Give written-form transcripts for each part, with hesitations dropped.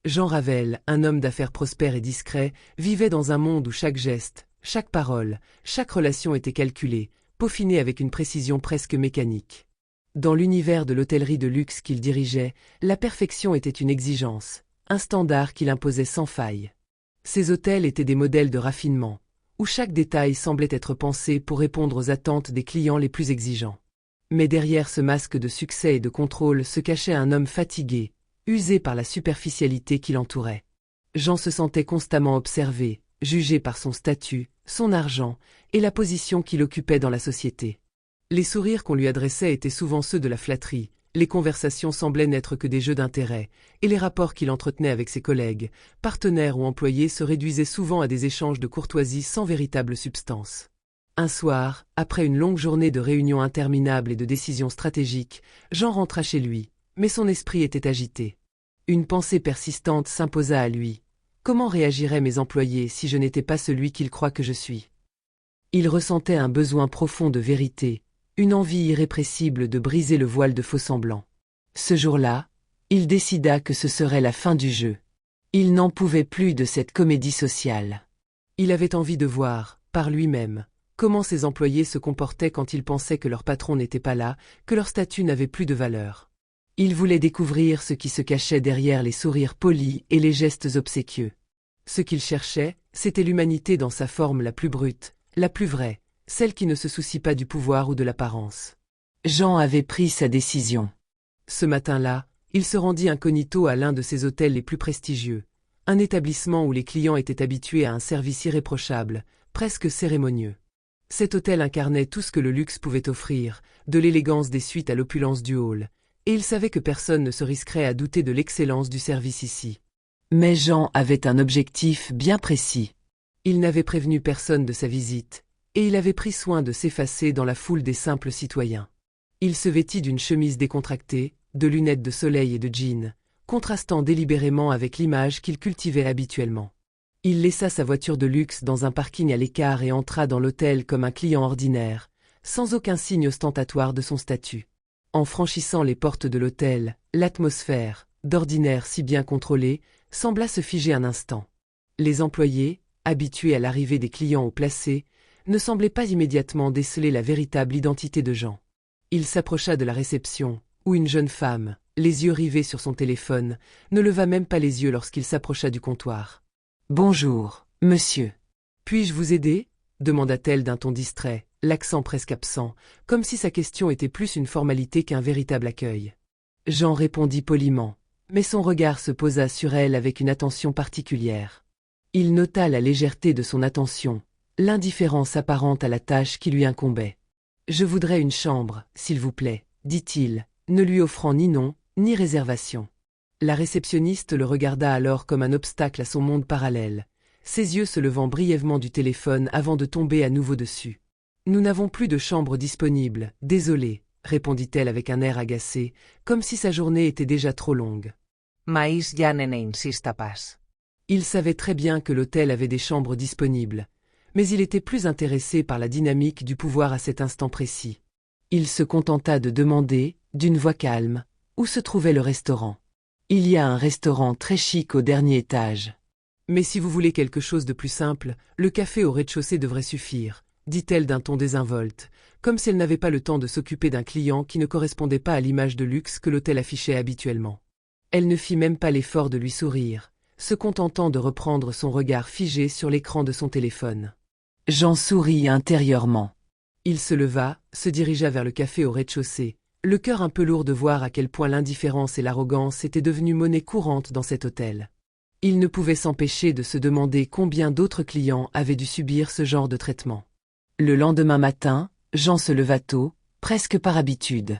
Jean Ravel, un homme d'affaires prospère et discret, vivait dans un monde où chaque geste, chaque parole, chaque relation était calculée, peaufinée avec une précision presque mécanique. Dans l'univers de l'hôtellerie de luxe qu'il dirigeait, la perfection était une exigence, un standard qu'il imposait sans faille. Ces hôtels étaient des modèles de raffinement, où chaque détail semblait être pensé pour répondre aux attentes des clients les plus exigeants. Mais derrière ce masque de succès et de contrôle se cachait un homme fatigué, usé par la superficialité qui l'entourait. Jean se sentait constamment observé, jugé par son statut, son argent et la position qu'il occupait dans la société. Les sourires qu'on lui adressait étaient souvent ceux de la flatterie, les conversations semblaient n'être que des jeux d'intérêt, et les rapports qu'il entretenait avec ses collègues, partenaires ou employés se réduisaient souvent à des échanges de courtoisie sans véritable substance. Un soir, après une longue journée de réunions interminables et de décisions stratégiques, Jean rentra chez lui, mais son esprit était agité. Une pensée persistante s'imposa à lui. Comment réagiraient mes employés si je n'étais pas celui qu'ils croient que je suis? Il ressentait un besoin profond de vérité, une envie irrépressible de briser le voile de faux-semblants. Ce jour-là, il décida que ce serait la fin du jeu. Il n'en pouvait plus de cette comédie sociale. Il avait envie de voir, par lui-même, comment ses employés se comportaient quand ils pensaient que leur patron n'était pas là, que leur statut n'avait plus de valeur. Il voulait découvrir ce qui se cachait derrière les sourires polis et les gestes obséquieux. Ce qu'il cherchait, c'était l'humanité dans sa forme la plus brute, la plus vraie, celle qui ne se soucie pas du pouvoir ou de l'apparence. Jean avait pris sa décision. Ce matin-là, il se rendit incognito à l'un de ses hôtels les plus prestigieux, un établissement où les clients étaient habitués à un service irréprochable, presque cérémonieux. Cet hôtel incarnait tout ce que le luxe pouvait offrir, de l'élégance des suites à l'opulence du hall, et il savait que personne ne se risquerait à douter de l'excellence du service ici. Mais Jean avait un objectif bien précis. Il n'avait prévenu personne de sa visite, et il avait pris soin de s'effacer dans la foule des simples citoyens. Il se vêtit d'une chemise décontractée, de lunettes de soleil et de jeans, contrastant délibérément avec l'image qu'il cultivait habituellement. Il laissa sa voiture de luxe dans un parking à l'écart et entra dans l'hôtel comme un client ordinaire, sans aucun signe ostentatoire de son statut. En franchissant les portes de l'hôtel, l'atmosphère, d'ordinaire si bien contrôlée, sembla se figer un instant. Les employés, habitués à l'arrivée des clients haut placés, ne semblaient pas immédiatement déceler la véritable identité de Jean. Il s'approcha de la réception, où une jeune femme, les yeux rivés sur son téléphone, ne leva même pas les yeux lorsqu'il s'approcha du comptoir. « Bonjour, monsieur. Puis-je vous aider ?» demanda-t-elle d'un ton distrait, l'accent presque absent, comme si sa question était plus une formalité qu'un véritable accueil. Jean répondit poliment, mais son regard se posa sur elle avec une attention particulière. Il nota la légèreté de son attention, l'indifférence apparente à la tâche qui lui incombait. « Je voudrais une chambre, s'il vous plaît, » dit-il, ne lui offrant ni nom, ni réservation. La réceptionniste le regarda alors comme un obstacle à son monde parallèle, ses yeux se levant brièvement du téléphone avant de tomber à nouveau dessus. « Nous n'avons plus de chambre disponible, désolé, » répondit-elle avec un air agacé, comme si sa journée était déjà trop longue. Mais ja n'insista pas. Il savait très bien que l'hôtel avait des chambres disponibles, mais il était plus intéressé par la dynamique du pouvoir à cet instant précis. Il se contenta de demander, d'une voix calme, où se trouvait le restaurant. « Il y a un restaurant très chic au dernier étage. Mais si vous voulez quelque chose de plus simple, le café au rez-de-chaussée devrait suffire, » dit-elle d'un ton désinvolte, comme si elle n'avait pas le temps de s'occuper d'un client qui ne correspondait pas à l'image de luxe que l'hôtel affichait habituellement. Elle ne fit même pas l'effort de lui sourire, se contentant de reprendre son regard figé sur l'écran de son téléphone. Jean sourit intérieurement. Il se leva, se dirigea vers le café au rez-de-chaussée, le cœur un peu lourd de voir à quel point l'indifférence et l'arrogance étaient devenues monnaie courante dans cet hôtel. Il ne pouvait s'empêcher de se demander combien d'autres clients avaient dû subir ce genre de traitement. Le lendemain matin, Jean se leva tôt, presque par habitude.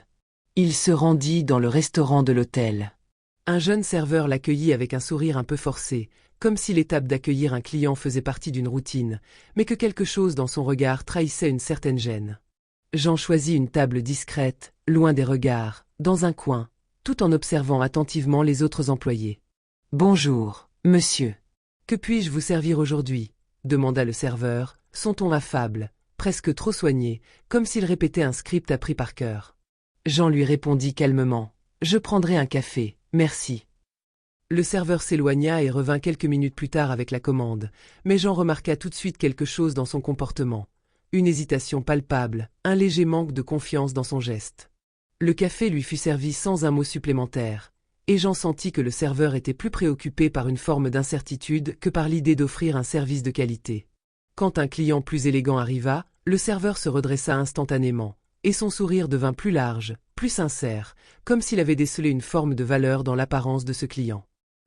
Il se rendit dans le restaurant de l'hôtel. Un jeune serveur l'accueillit avec un sourire un peu forcé, comme si l'étape d'accueillir un client faisait partie d'une routine, mais que quelque chose dans son regard trahissait une certaine gêne. Jean choisit une table discrète, loin des regards, dans un coin, tout en observant attentivement les autres employés. « Bonjour, monsieur. Que puis-je vous servir aujourd'hui ?» demanda le serveur, son ton affable, presque trop soigné, comme s'il répétait un script appris par cœur. Jean lui répondit calmement. « Je prendrai un café, merci. » Le serveur s'éloigna et revint quelques minutes plus tard avec la commande, mais Jean remarqua tout de suite quelque chose dans son comportement. Une hésitation palpable, un léger manque de confiance dans son geste. Le café lui fut servi sans un mot supplémentaire, et Jean sentit que le serveur était plus préoccupé par une forme d'incertitude que par l'idée d'offrir un service de qualité. Quand un client plus élégant arriva, le serveur se redressa instantanément, et son sourire devint plus large, plus sincère, comme s'il avait décelé une forme de valeur dans l'apparence de ce client.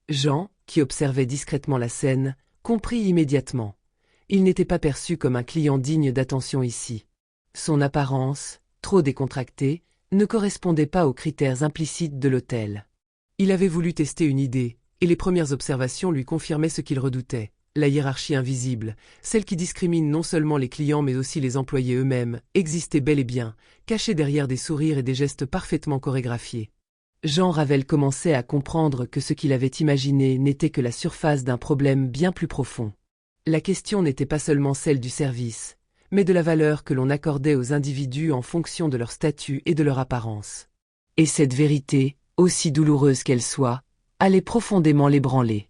Jean, qui observait discrètement la scène, comprit immédiatement. Il n'était pas perçu comme un client digne d'attention ici. Son apparence, trop décontractée, ne correspondait pas aux critères implicites de l'hôtel. Il avait voulu tester une idée, et les premières observations lui confirmaient ce qu'il redoutait. La hiérarchie invisible, celle qui discrimine non seulement les clients mais aussi les employés eux-mêmes, existait bel et bien, cachée derrière des sourires et des gestes parfaitement chorégraphiés. Jean Ravel commençait à comprendre que ce qu'il avait imaginé n'était que la surface d'un problème bien plus profond. La question n'était pas seulement celle du service, mais de la valeur que l'on accordait aux individus en fonction de leur statut et de leur apparence. Et cette vérité, aussi douloureuse qu'elle soit, allait profondément l'ébranler.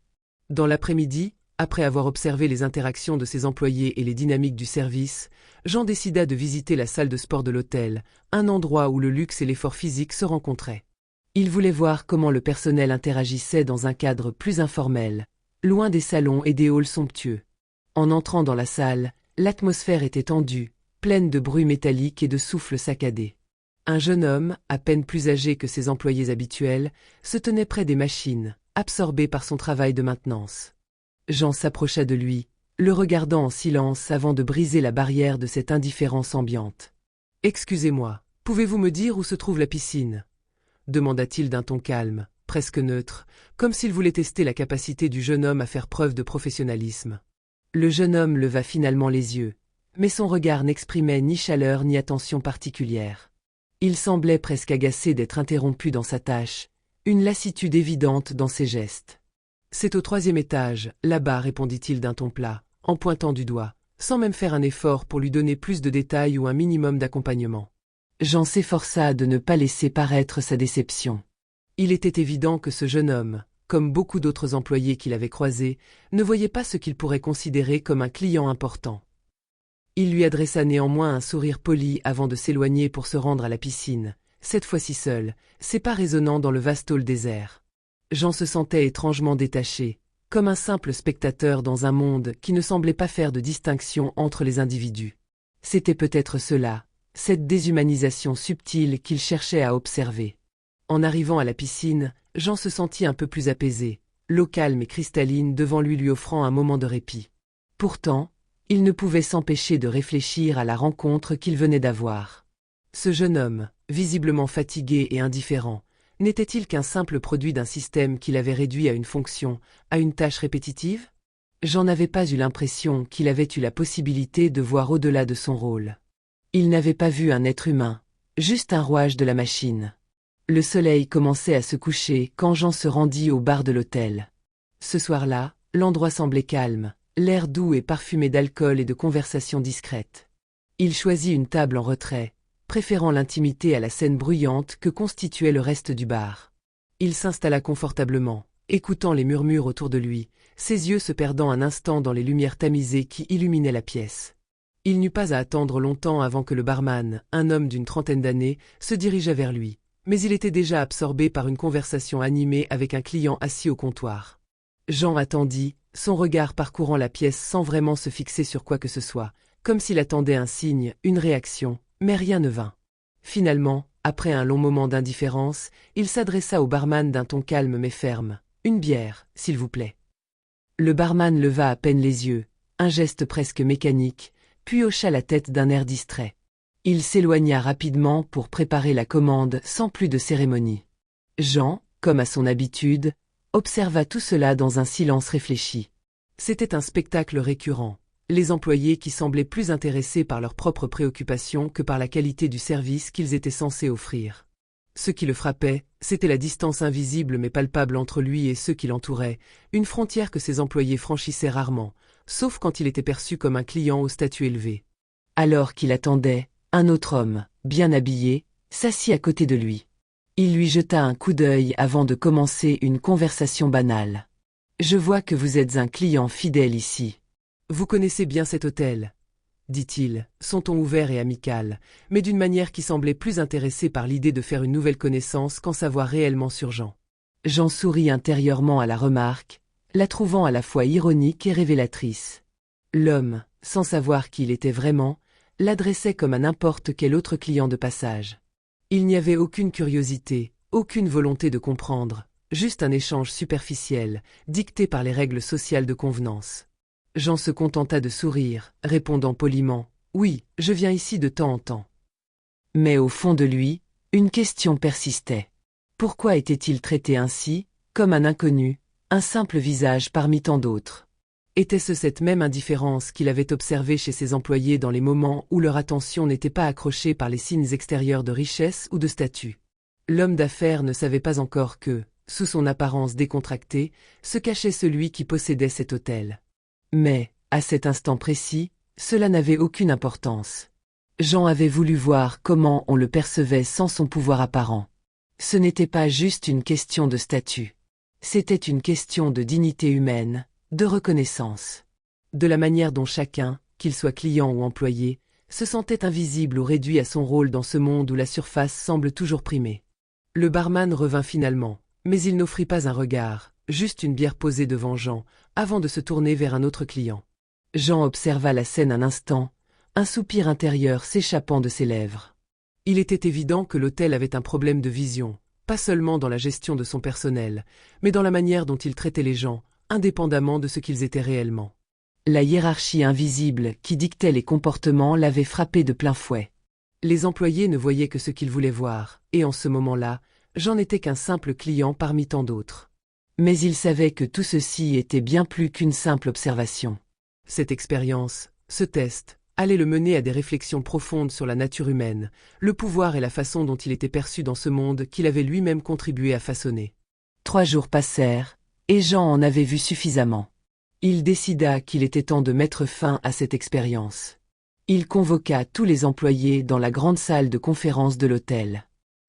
Dans l'après-midi, après avoir observé les interactions de ses employés et les dynamiques du service, Jean décida de visiter la salle de sport de l'hôtel, un endroit où le luxe et l'effort physique se rencontraient. Il voulait voir comment le personnel interagissait dans un cadre plus informel, loin des salons et des halls somptueux. En entrant dans la salle, l'atmosphère était tendue, pleine de bruits métalliques et de souffles saccadés. Un jeune homme, à peine plus âgé que ses employés habituels, se tenait près des machines, absorbé par son travail de maintenance. Jean s'approcha de lui, le regardant en silence avant de briser la barrière de cette indifférence ambiante. « Excusez-moi, pouvez-vous me dire où se trouve la piscine ?» demanda-t-il d'un ton calme, presque neutre, comme s'il voulait tester la capacité du jeune homme à faire preuve de professionnalisme. Le jeune homme leva finalement les yeux, mais son regard n'exprimait ni chaleur ni attention particulière. Il semblait presque agacé d'être interrompu dans sa tâche, une lassitude évidente dans ses gestes. « C'est au 3e étage, là-bas, répondit-il d'un ton plat, en pointant du doigt, sans même faire un effort pour lui donner plus de détails ou un minimum d'accompagnement. Jean s'efforça de ne pas laisser paraître sa déception. Il était évident que ce jeune homme, comme beaucoup d'autres employés qu'il avait croisés, ne voyait pas ce qu'il pourrait considérer comme un client important. Il lui adressa néanmoins un sourire poli avant de s'éloigner pour se rendre à la piscine, cette fois-ci seul, ses pas résonnant dans le vaste hall désert. Jean se sentait étrangement détaché, comme un simple spectateur dans un monde qui ne semblait pas faire de distinction entre les individus. C'était peut-être cela, cette déshumanisation subtile qu'il cherchait à observer. En arrivant à la piscine, Jean se sentit un peu plus apaisé, l'eau calme et cristalline devant lui offrant un moment de répit. Pourtant, il ne pouvait s'empêcher de réfléchir à la rencontre qu'il venait d'avoir. Ce jeune homme, visiblement fatigué et indifférent, n'était-il qu'un simple produit d'un système qu'il avait réduit à une fonction, à une tâche répétitive? Jean n'avait pas eu l'impression qu'il avait eu la possibilité de voir au-delà de son rôle. Il n'avait pas vu un être humain, juste un rouage de la machine. Le soleil commençait à se coucher quand Jean se rendit au bar de l'hôtel. Ce soir-là, l'endroit semblait calme, l'air doux et parfumé d'alcool et de conversations discrètes. Il choisit une table en retrait, préférant l'intimité à la scène bruyante que constituait le reste du bar. Il s'installa confortablement, écoutant les murmures autour de lui, ses yeux se perdant un instant dans les lumières tamisées qui illuminaient la pièce. Il n'eut pas à attendre longtemps avant que le barman, un homme d'une trentaine d'années, se dirigeât vers lui, mais il était déjà absorbé par une conversation animée avec un client assis au comptoir. Jean attendit, son regard parcourant la pièce sans vraiment se fixer sur quoi que ce soit, comme s'il attendait un signe, une réaction, mais rien ne vint. Finalement, après un long moment d'indifférence, il s'adressa au barman d'un ton calme mais ferme. « Une bière, s'il vous plaît. » Le barman leva à peine les yeux, un geste presque mécanique, puis hocha la tête d'un air distrait. Il s'éloigna rapidement pour préparer la commande sans plus de cérémonie. Jean, comme à son habitude, observa tout cela dans un silence réfléchi. C'était un spectacle récurrent, les employés qui semblaient plus intéressés par leurs propres préoccupations que par la qualité du service qu'ils étaient censés offrir. Ce qui le frappait, c'était la distance invisible mais palpable entre lui et ceux qui l'entouraient, une frontière que ses employés franchissaient rarement, sauf quand il était perçu comme un client au statut élevé. Alors qu'il attendait, un autre homme, bien habillé, s'assit à côté de lui. Il lui jeta un coup d'œil avant de commencer une conversation banale. Je vois que vous êtes un client fidèle ici. Vous connaissez bien cet hôtel, dit-il, son ton ouvert et amical, mais d'une manière qui semblait plus intéressée par l'idée de faire une nouvelle connaissance qu'en savoir réellement sur Jean. Jean sourit intérieurement à la remarque, la trouvant à la fois ironique et révélatrice. L'homme, sans savoir qui il était vraiment, l'adressait comme à n'importe quel autre client de passage. Il n'y avait aucune curiosité, aucune volonté de comprendre, juste un échange superficiel, dicté par les règles sociales de convenance. Jean se contenta de sourire, répondant poliment « Oui, je viens ici de temps en temps ». Mais au fond de lui, une question persistait. Pourquoi était-il traité ainsi, comme un inconnu, un simple visage parmi tant d'autres? Était-ce cette même indifférence qu'il avait observée chez ses employés dans les moments où leur attention n'était pas accrochée par les signes extérieurs de richesse ou de statut? L'homme d'affaires ne savait pas encore que, sous son apparence décontractée, se cachait celui qui possédait cet hôtel. Mais, à cet instant précis, cela n'avait aucune importance. Jean avait voulu voir comment on le percevait sans son pouvoir apparent. Ce n'était pas juste une question de statut. C'était une question de dignité humaine, de reconnaissance. De la manière dont chacun, qu'il soit client ou employé, se sentait invisible ou réduit à son rôle dans ce monde où la surface semble toujours primer. Le barman revint finalement, mais il n'offrit pas un regard, juste une bière posée devant Jean, avant de se tourner vers un autre client. Jean observa la scène un instant, un soupir intérieur s'échappant de ses lèvres. Il était évident que l'hôtel avait un problème de vision, pas seulement dans la gestion de son personnel, mais dans la manière dont il traitait les gens, indépendamment de ce qu'ils étaient réellement. La hiérarchie invisible qui dictait les comportements l'avait frappé de plein fouet. Les employés ne voyaient que ce qu'ils voulaient voir, et en ce moment-là, Jean n'était qu'un simple client parmi tant d'autres. Mais il savait que tout ceci était bien plus qu'une simple observation. Cette expérience, ce test, allait le mener à des réflexions profondes sur la nature humaine, le pouvoir et la façon dont il était perçu dans ce monde qu'il avait lui-même contribué à façonner. 3 jours passèrent, et Jean en avait vu suffisamment. Il décida qu'il était temps de mettre fin à cette expérience. Il convoqua tous les employés dans la grande salle de conférence de l'hôtel.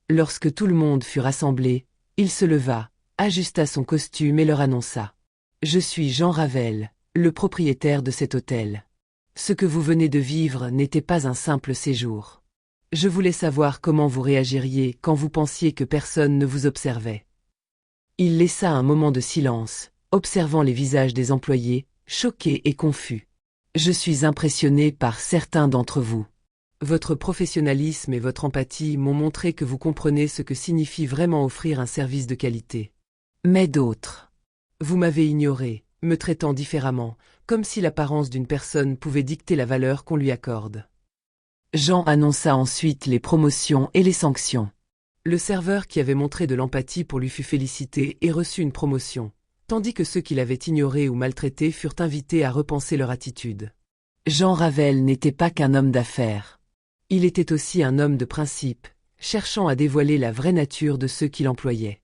Lorsque tout le monde fut rassemblé, il se leva, ajusta son costume et leur annonça. « Je suis Jean Ravel, le propriétaire de cet hôtel. Ce que vous venez de vivre n'était pas un simple séjour. Je voulais savoir comment vous réagiriez quand vous pensiez que personne ne vous observait. » Il laissa un moment de silence, observant les visages des employés, choqués et confus. « Je suis impressionné par certains d'entre vous. Votre professionnalisme et votre empathie m'ont montré que vous comprenez ce que signifie vraiment offrir un service de qualité. Mais d'autres. Vous m'avez ignoré, me traitant différemment, comme si l'apparence d'une personne pouvait dicter la valeur qu'on lui accorde. » Jean annonça ensuite les promotions et les sanctions. Le serveur qui avait montré de l'empathie pour lui fut félicité et reçut une promotion, tandis que ceux qui l'avaient ignoré ou maltraité furent invités à repenser leur attitude. Jean Ravel n'était pas qu'un homme d'affaires. Il était aussi un homme de principe, cherchant à dévoiler la vraie nature de ceux qui l'employaient.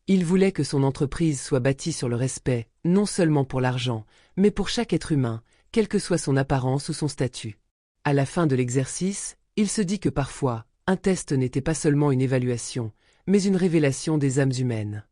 Il voulait que son entreprise soit bâtie sur le respect, non seulement pour l'argent, mais pour chaque être humain, quelle que soit son apparence ou son statut. À la fin de l'exercice, il se dit que parfois, un test n'était pas seulement une évaluation, mais une révélation des âmes humaines.